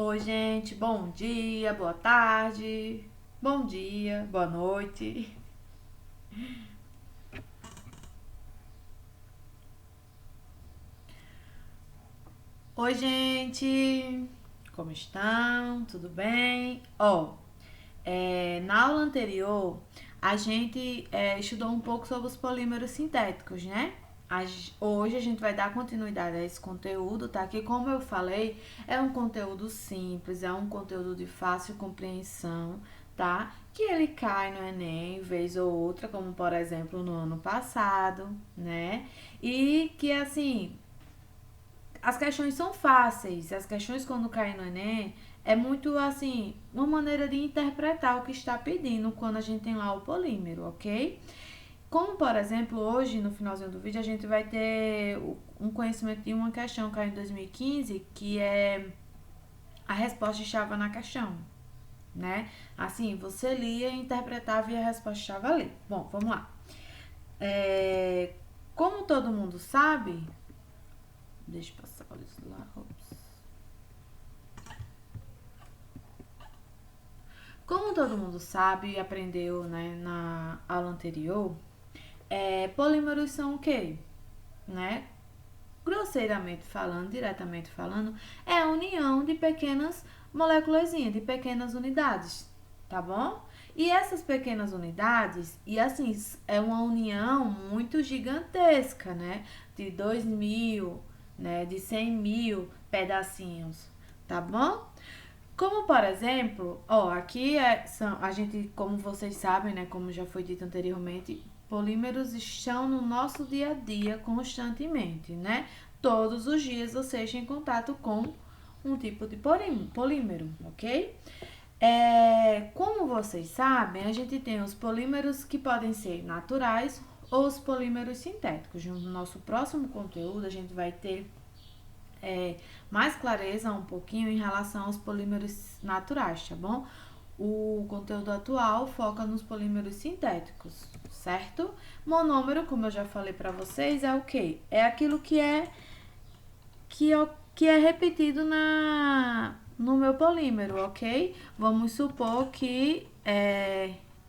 Oi, gente, bom dia, boa tarde, bom dia, boa noite. Oi, gente, como estão? Tudo bem? Na aula anterior, a gente estudou um pouco sobre os polímeros sintéticos, né? Hoje a gente vai dar continuidade a esse conteúdo, tá? Que, como eu falei, é um conteúdo simples, é um conteúdo de fácil compreensão, tá? Que ele cai no Enem, vez ou outra, como por exemplo no ano passado, né? E que, assim, as questões são fáceis. As questões, quando caem no Enem, é muito assim, uma maneira de interpretar o que está pedindo quando a gente tem lá o polímero, ok? Como, por exemplo, hoje, no finalzinho do vídeo, a gente vai ter um conhecimento de uma questão que caiu em 2015, que é a resposta estava na questão, né? Assim, você lia, interpretava e a resposta estava ali. Bom, vamos lá. É, Como todo mundo sabe, deixa eu passar isso lá. Ops. Como todo mundo sabe e aprendeu, né, na aula anterior, polímeros são o quê? Né? Grosseiramente falando, diretamente falando, é a união de pequenas moléculas, de pequenas unidades, tá bom? E essas pequenas unidades, e assim, é uma união muito gigantesca, né? De 2.000, né? De 100.000 pedacinhos, tá bom? Como, por exemplo, aqui a gente, como vocês sabem, né, como já foi dito anteriormente, polímeros estão no nosso dia a dia constantemente, né? Todos os dias você está em contato com um tipo de polímero, ok? Como vocês sabem, a gente tem os polímeros que podem ser naturais ou os polímeros sintéticos. No nosso próximo conteúdo, a gente vai ter mais clareza um pouquinho em relação aos polímeros naturais, tá bom? O conteúdo atual foca nos polímeros sintéticos, certo? Monômero, como eu já falei para vocês, é o quê? É aquilo que é repetido no meu polímero, ok? Vamos supor que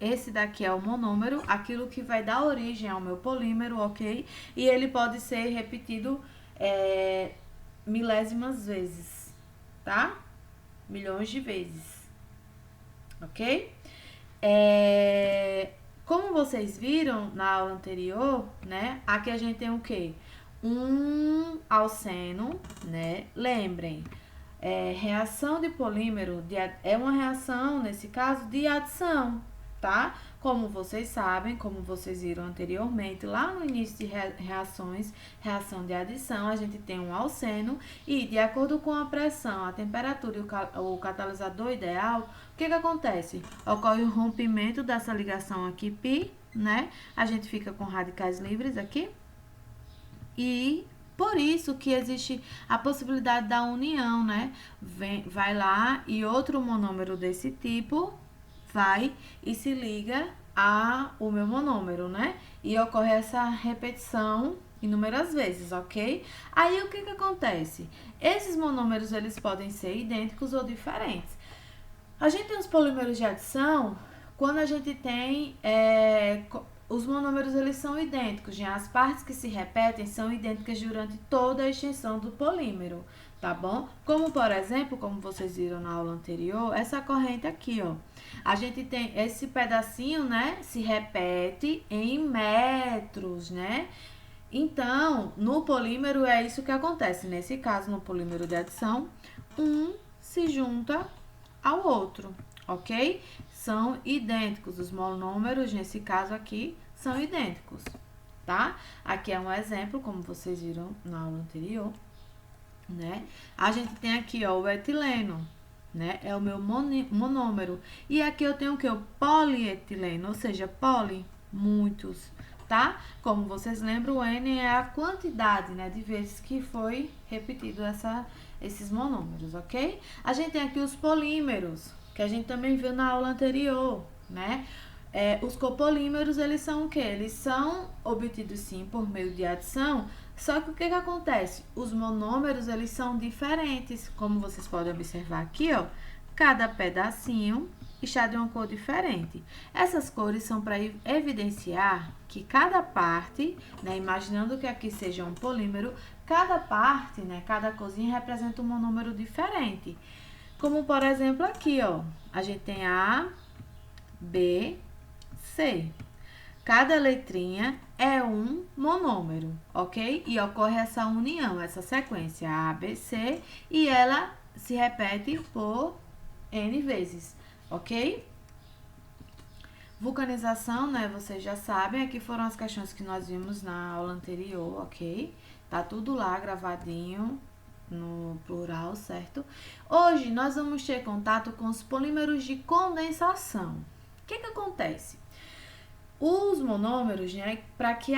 esse daqui é o monômero, aquilo que vai dar origem ao meu polímero, ok? E ele pode ser repetido é, milésimas vezes, tá? Milhões de vezes, ok? É, Como vocês viram na aula anterior, né? Aqui a gente tem o quê? Um alceno, né? Lembrem, reação de polímero é uma reação, nesse caso, de adição, tá? Como vocês sabem, como vocês viram anteriormente, lá no início de reações, reação de adição, a gente tem um alceno e, de acordo com a pressão, a temperatura e o catalisador ideal, o que acontece? Ocorre o rompimento dessa ligação aqui, π, né? A gente fica com radicais livres aqui, e por isso que existe a possibilidade da união, né? Vai lá e outro monômero desse tipo vai e se liga ao meu monômero, né? E ocorre essa repetição inúmeras vezes, ok? Aí o que acontece? Esses monômeros eles podem ser idênticos ou diferentes. A gente tem os polímeros de adição quando a gente tem os monômeros eles são idênticos, né? As partes que se repetem são idênticas durante toda a extensão do polímero, tá bom? Como por exemplo, como vocês viram na aula anterior, essa corrente aqui, ó. A gente tem esse pedacinho, né? Se repete em metros, né? Então, no polímero é isso que acontece. Nesse caso, no polímero de adição, um se junta ao outro, ok? São idênticos. Os monômeros, nesse caso aqui, são idênticos, tá? Aqui é um exemplo, como vocês viram na aula anterior, né? A gente tem aqui, ó, o etileno, né? É o meu monômero. E aqui eu tenho o que? O polietileno, ou seja, poli, muitos, tá? Como vocês lembram, o N é a quantidade, né, de vezes que foi repetido esses monômeros, ok? A gente tem aqui os polímeros, que a gente também viu na aula anterior, né? os copolímeros, eles são o quê? Eles são obtidos, sim, por meio de adição, só que o que acontece? Os monômeros, eles são diferentes, como vocês podem observar aqui, ó, cada pedacinho está de uma cor diferente. Essas cores são para evidenciar que cada parte, né, imaginando que aqui seja um polímero, cada parte, né, cada corzinha representa um monômero diferente. Como, por exemplo, aqui, ó, a gente tem A, B, C. Cada letrinha é um monômero, ok? E ocorre essa união, essa sequência A, B, C, e ela se repete por N vezes, ok? Vulcanização, né? Vocês já sabem, aqui foram as questões que nós vimos na aula anterior, ok? Tá tudo lá gravadinho no plural, certo? Hoje nós vamos ter contato com os polímeros de condensação. O que acontece? Os monômeros, né, para que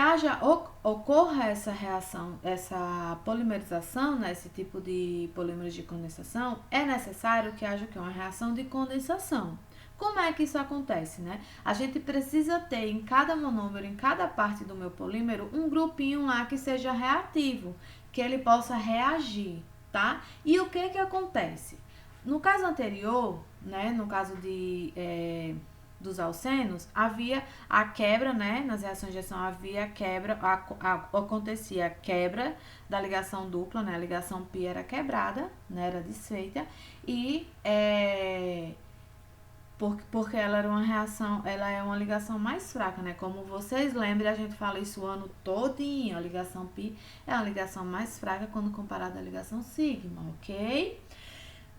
ocorra essa reação, essa polimerização, né, esse tipo de polímeros de condensação, é necessário que haja uma reação de condensação. Como é que isso acontece, né? A gente precisa ter em cada monômero, em cada parte do meu polímero, um grupinho lá que seja reativo, que ele possa reagir, tá? E o que acontece? No caso anterior, né, no caso dos alcenos, havia a quebra, né? Nas reações de reação havia a quebra, acontecia a quebra da ligação dupla, né? A ligação π era quebrada, né? Era desfeita e porque ela era uma reação, ela é uma ligação mais fraca, né? Como vocês lembram, a gente fala isso o ano todinho, a ligação π é uma ligação mais fraca quando comparada à ligação sigma, ok?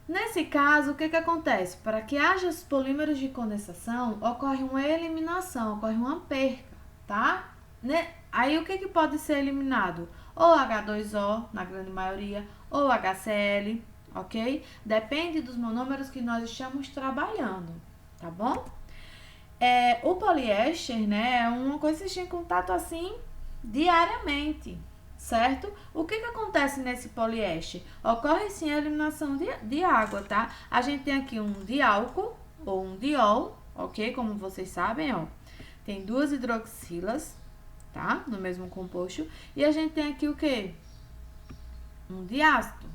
Nesse caso, o que acontece? Para que haja os polímeros de condensação, ocorre uma eliminação, ocorre uma perca, tá? Aí, o que pode ser eliminado? Ou H2O, na grande maioria, ou HCl, ok? Depende dos monômeros que nós estamos trabalhando, tá bom? O poliéster, né, é uma coisa que a gente tem contato, assim, diariamente, certo? O que acontece nesse poliéster? Ocorre sim a eliminação de água, tá? A gente tem aqui um diálcool ou um diol, ok? Como vocês sabem, ó. Tem duas hidroxilas, tá? No mesmo composto. E a gente tem aqui o quê? Um diácido,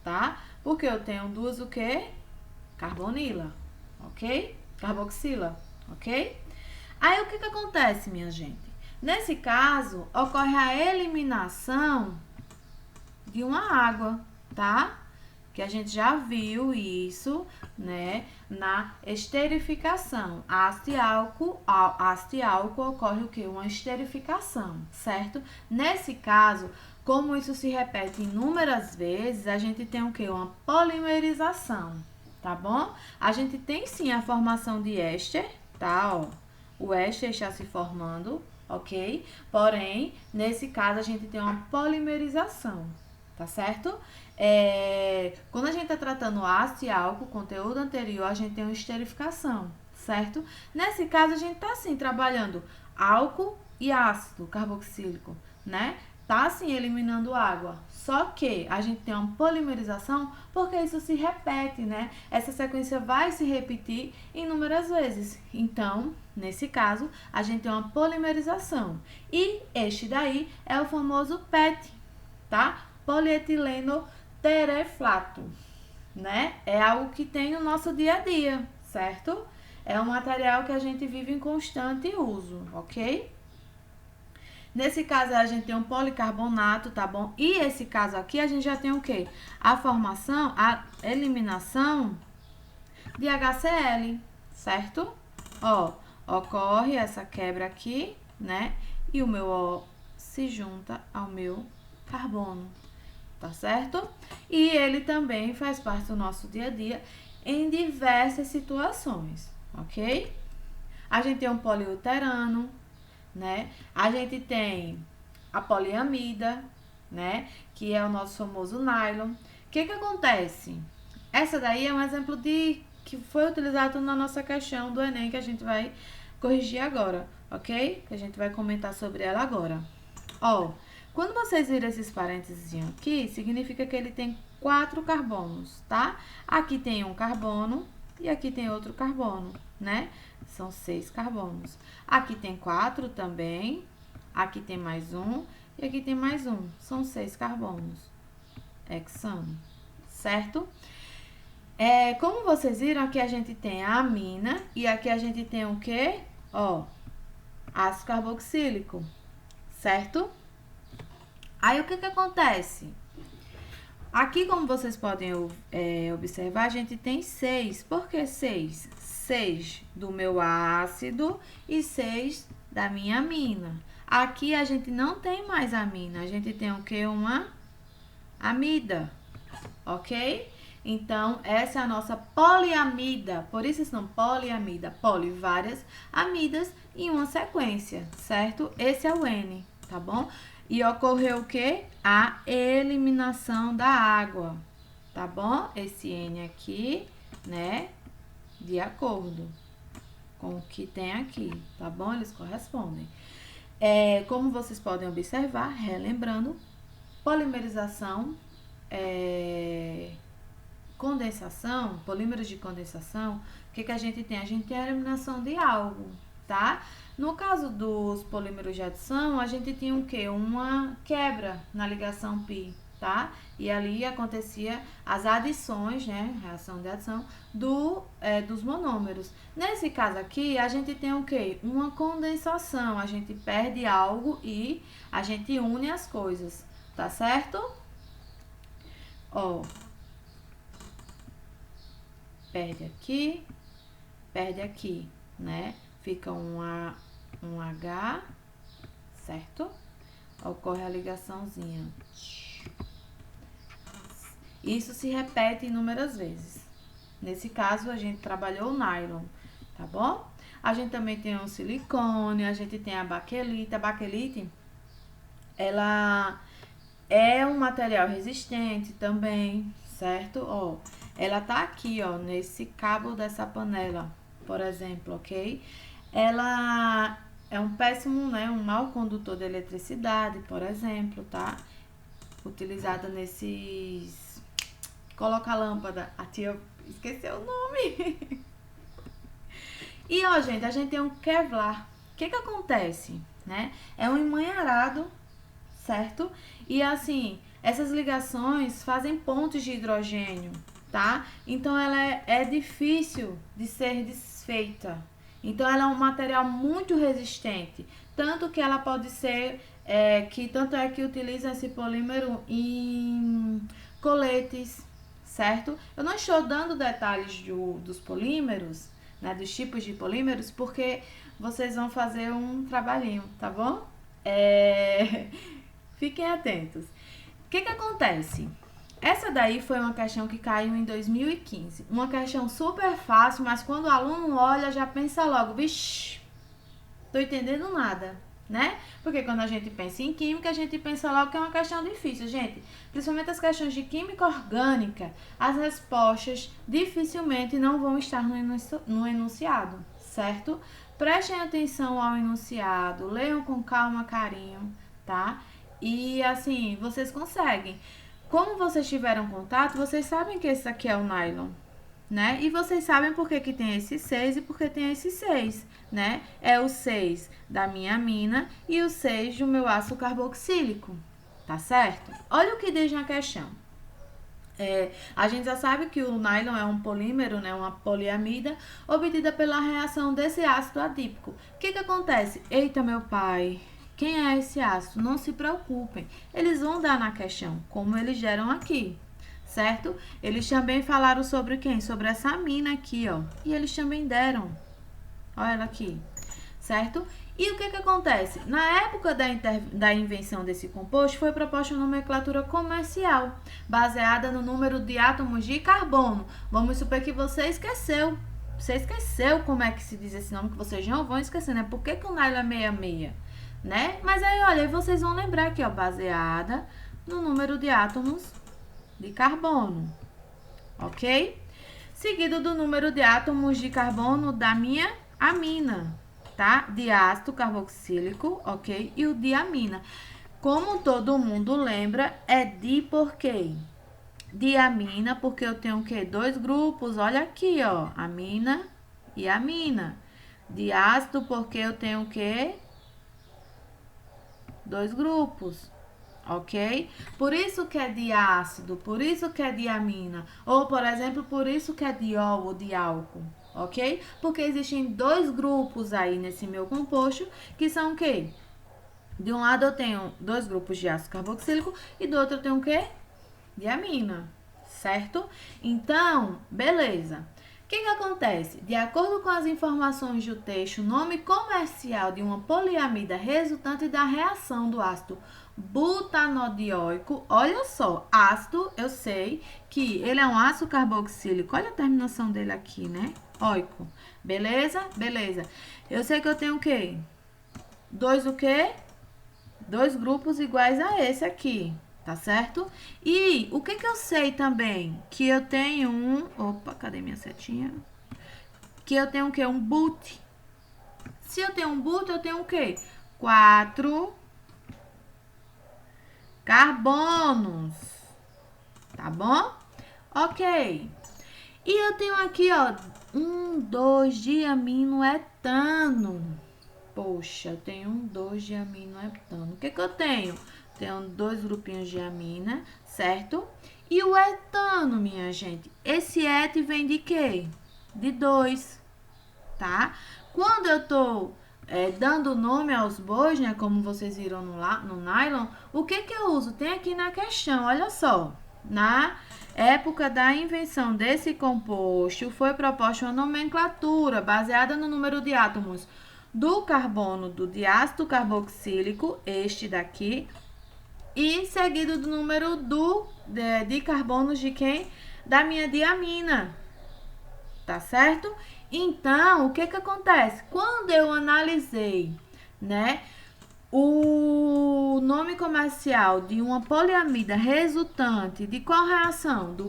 tá? Porque eu tenho duas o quê? Carbonila, ok? Carboxila, ok? Aí, o que acontece, minha gente? Nesse caso, ocorre a eliminação de uma água, tá? Que a gente já viu isso, né? Na esterificação. Ácido e álcool ocorre o quê? Uma esterificação, certo? Nesse caso, como isso se repete inúmeras vezes, a gente tem o quê? Uma polimerização, tá bom? A gente tem sim a formação de éster, tá? Ó, o éster está se formando, ok? Porém, nesse caso, a gente tem uma polimerização, tá certo? Quando a gente tá tratando ácido e álcool, conteúdo anterior, a gente tem uma esterificação, certo? Nesse caso, a gente tá, assim, trabalhando álcool e ácido carboxílico, né? Tá, assim, eliminando água. Só que a gente tem uma polimerização porque isso se repete, né? Essa sequência vai se repetir inúmeras vezes. Então, nesse caso, a gente tem uma polimerização. E este daí é o famoso PET, tá? Polietileno tereflato, né? É algo que tem no nosso dia a dia, certo? É um material que a gente vive em constante uso, ok? Nesse caso, a gente tem um policarbonato, tá bom? E esse caso aqui, a gente já tem o quê? A formação, a eliminação de HCl, certo? Ó, ocorre essa quebra aqui, né? E o meu O se junta ao meu carbono, tá certo? E ele também faz parte do nosso dia a dia em diversas situações, ok? A gente tem um poliuterano, né? A gente tem a poliamida, né? Que é o nosso famoso nylon. O que acontece? Essa daí é um exemplo que foi utilizado na nossa questão do Enem, que a gente vai corrigir agora, ok? Que a gente vai comentar sobre ela agora. Ó, quando vocês viram esses parênteses aqui, significa que ele tem 4 carbonos, tá? Aqui tem um carbono e aqui tem outro carbono, né? São 6 carbonos. Aqui tem 4 também, aqui tem mais um e aqui tem mais um. São 6 carbonos. Hexano, certo? Como vocês viram, aqui a gente tem a amina e aqui a gente tem o quê? Ó, ácido carboxílico, certo? Aí, o que que acontece? Aqui, como vocês podem observar, a gente tem 6. Por que 6? 6 do meu ácido e 6 da minha amina. Aqui, a gente não tem mais amina, a gente tem o quê? Uma amida, ok? Então, essa é a nossa poliamida, por isso esse nome, poliamida. Poli, várias amidas em uma sequência, certo? Esse é o N, tá bom? E ocorreu o quê? A eliminação da água, tá bom? Esse N aqui, né? De acordo com o que tem aqui, tá bom? Eles correspondem. Como vocês podem observar, relembrando, polimerização, condensação, polímeros de condensação, o que que a gente tem? A gente tem a eliminação de algo, tá? No caso dos polímeros de adição, a gente tinha o quê? Uma quebra na ligação π, tá? E ali acontecia as adições, né? Reação de adição dos monômeros. Nesse caso aqui, a gente tem o quê? Uma condensação. A gente perde algo e a gente une as coisas, tá certo? Ó, perde aqui, né? Fica um H, certo? Ocorre a ligaçãozinha. Isso se repete inúmeras vezes. Nesse caso, a gente trabalhou o nylon, tá bom? A gente também tem o silicone, a gente tem a baquelita. A baquelite, ela é um material resistente também, certo? Ó, ela tá aqui, ó, nesse cabo dessa panela, por exemplo, ok? Ela é um péssimo, né, um mau condutor de eletricidade, por exemplo, tá? Utilizada nesses... Coloca a lâmpada, a tia esqueceu o nome. E, ó, gente, a gente tem um Kevlar. O que que acontece, né? É um emaranhado, certo? E, assim, essas ligações fazem pontes de hidrogênio, tá? Então, ela é difícil de ser desfeita. Então, ela é um material muito resistente. Tanto que ela pode ser... tanto é que utiliza esse polímero em coletes, certo? Eu não estou dando detalhes dos polímeros, né? Dos tipos de polímeros, porque vocês vão fazer um trabalhinho, tá bom? Fiquem atentos. O que que acontece? Essa daí foi uma questão que caiu em 2015. Uma questão super fácil, mas quando o aluno olha, já pensa logo, vixi, tô entendendo nada, né? Porque quando a gente pensa em química, a gente pensa logo que é uma questão difícil, gente. Principalmente as questões de química orgânica, as respostas dificilmente não vão estar no enunciado, certo? Prestem atenção ao enunciado, leiam com calma, carinho, tá? E assim, vocês conseguem. Como vocês tiveram contato, vocês sabem que esse aqui é o nylon, né? E vocês sabem por que tem esse 6 e por que tem esse 6, né? É o 6 da minha amina e o 6 do meu ácido carboxílico, tá certo? Olha o que diz na questão. A gente já sabe que o nylon é um polímero, né? Uma poliamida obtida pela reação desse ácido adípico. O que que acontece? Eita, meu pai... Quem é esse ácido? Não se preocupem, eles vão dar na questão, como eles deram aqui, certo? Eles também falaram sobre quem? Sobre essa amina aqui, ó. E eles também deram, olha ela aqui, certo? E o que que acontece? Na época da invenção desse composto, foi proposta uma nomenclatura comercial, baseada no número de átomos de carbono. Vamos supor que você esqueceu. Você esqueceu como é que se diz esse nome, que vocês não vão esquecer, né? Por que que o nylon é 66? Né? Mas aí, olha, vocês vão lembrar aqui, ó, baseada no número de átomos de carbono, ok? Seguido do número de átomos de carbono da minha amina, tá? De ácido carboxílico, ok? E o de amina. Como todo mundo lembra, é di por quê? diamina, porque eu tenho o quê? 2 grupos, olha aqui, ó, amina e amina. Diácido, porque eu tenho o quê? 2 grupos, ok? Por isso que é diácido, por isso que é diamina. Ou, por exemplo, por isso que é diol ou diálcool, ok? Porque existem 2 grupos aí nesse meu composto, que são o quê? De um lado eu tenho 2 grupos de ácido carboxílico e do outro eu tenho o quê? Diamina, certo? Então, beleza. O que acontece? De acordo com as informações do texto, o nome comercial de uma poliamida resultante da reação do ácido butanodioico, olha só, ácido, eu sei que ele é um ácido carboxílico, olha a terminação dele aqui, né? Oico, beleza? Beleza. Eu sei que eu tenho o quê? 2 o quê? 2 grupos iguais a esse aqui, tá certo? E o que eu sei também? Que eu tenho um... Opa, cadê minha setinha? Que eu tenho o quê? Um but. Se eu tenho um but, eu tenho o quê? 4 carbonos, tá bom? Ok. E eu tenho aqui, ó, 2,2-diaminoetano. Poxa, eu tenho 2,2-diaminoetano. O que eu tenho? Tenho 2 grupinhos de amina, certo? E o etano, minha gente, esse et vem de quê? De 2, tá? Quando eu tô dando nome aos bois, né, como vocês viram no nylon, o que eu uso? Tem aqui na questão, olha só. Na época da invenção desse composto, foi proposta uma nomenclatura baseada no número de átomos do carbono do diácido carboxílico, este daqui, e seguido do número de carbonos de quem? Da minha diamina, tá certo? Então, o que acontece? Quando eu analisei, né, o nome comercial de uma poliamida resultante de qual reação? Do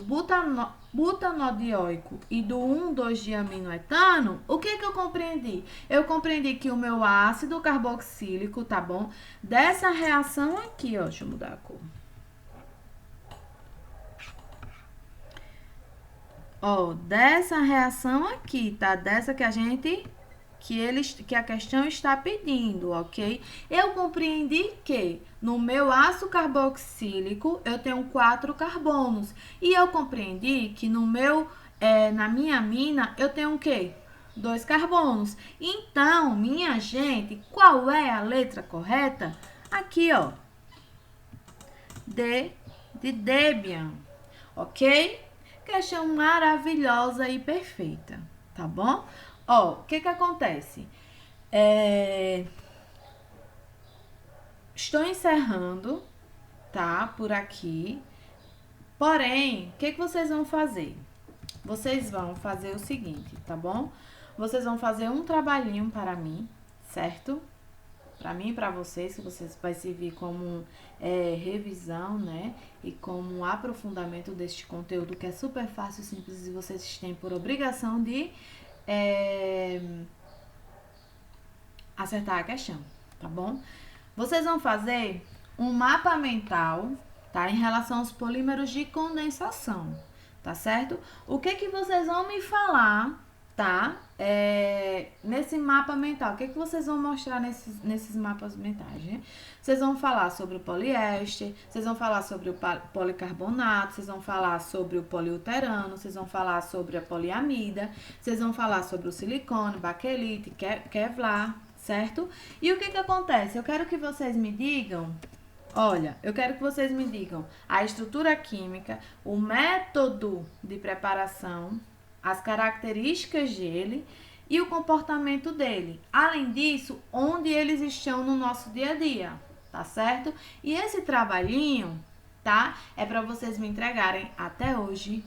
butanodioico e do 1,2-diaminoetano, o que eu compreendi? Eu compreendi que o meu ácido carboxílico, tá bom? Dessa reação aqui, ó, deixa eu mudar a cor. Ó, dessa reação aqui, tá? Dessa que a gente... que a questão está pedindo, ok? Eu compreendi que no meu ácido carboxílico eu tenho 4 carbonos. E eu compreendi que na minha amina eu tenho o quê? 2 carbonos. Então, minha gente, qual é a letra correta? Aqui, ó. D de Debian, ok? Questão maravilhosa e perfeita, tá bom? Ó, o que acontece? Estou encerrando, tá? Por aqui. Porém, o que vocês vão fazer? Vocês vão fazer o seguinte, tá bom? Vocês vão fazer um trabalhinho para mim, certo? Para mim e para vocês, que vocês vai servir como revisão, né? E como um aprofundamento deste conteúdo que é super fácil e simples e vocês têm por obrigação de acertar a questão, tá bom? Vocês vão fazer um mapa mental, tá? Em relação aos polímeros de condensação, tá certo? O que vocês vão me falar, tá? Nesse mapa mental, o que vocês vão mostrar nesses mapas mentais, né? Vocês vão falar sobre o poliéster, vocês vão falar sobre o policarbonato, vocês vão falar sobre o poliuterano, vocês vão falar sobre a poliamida, vocês vão falar sobre o silicone, baquelite, kevlar, certo? E o que acontece? Eu quero que vocês me digam... Olha, eu quero que vocês me digam a estrutura química, o método de preparação, as características dele e o comportamento dele. Além disso, onde eles estão no nosso dia a dia, tá certo? E esse trabalhinho, tá? É para vocês me entregarem até hoje,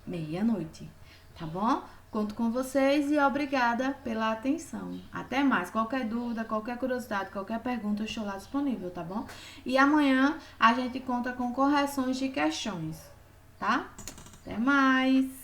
meia-noite, tá bom? Conto com vocês e obrigada pela atenção. Até mais. Qualquer dúvida, qualquer curiosidade, qualquer pergunta, eu estou lá disponível, tá bom? E amanhã a gente conta com correções de questões, tá? Até mais!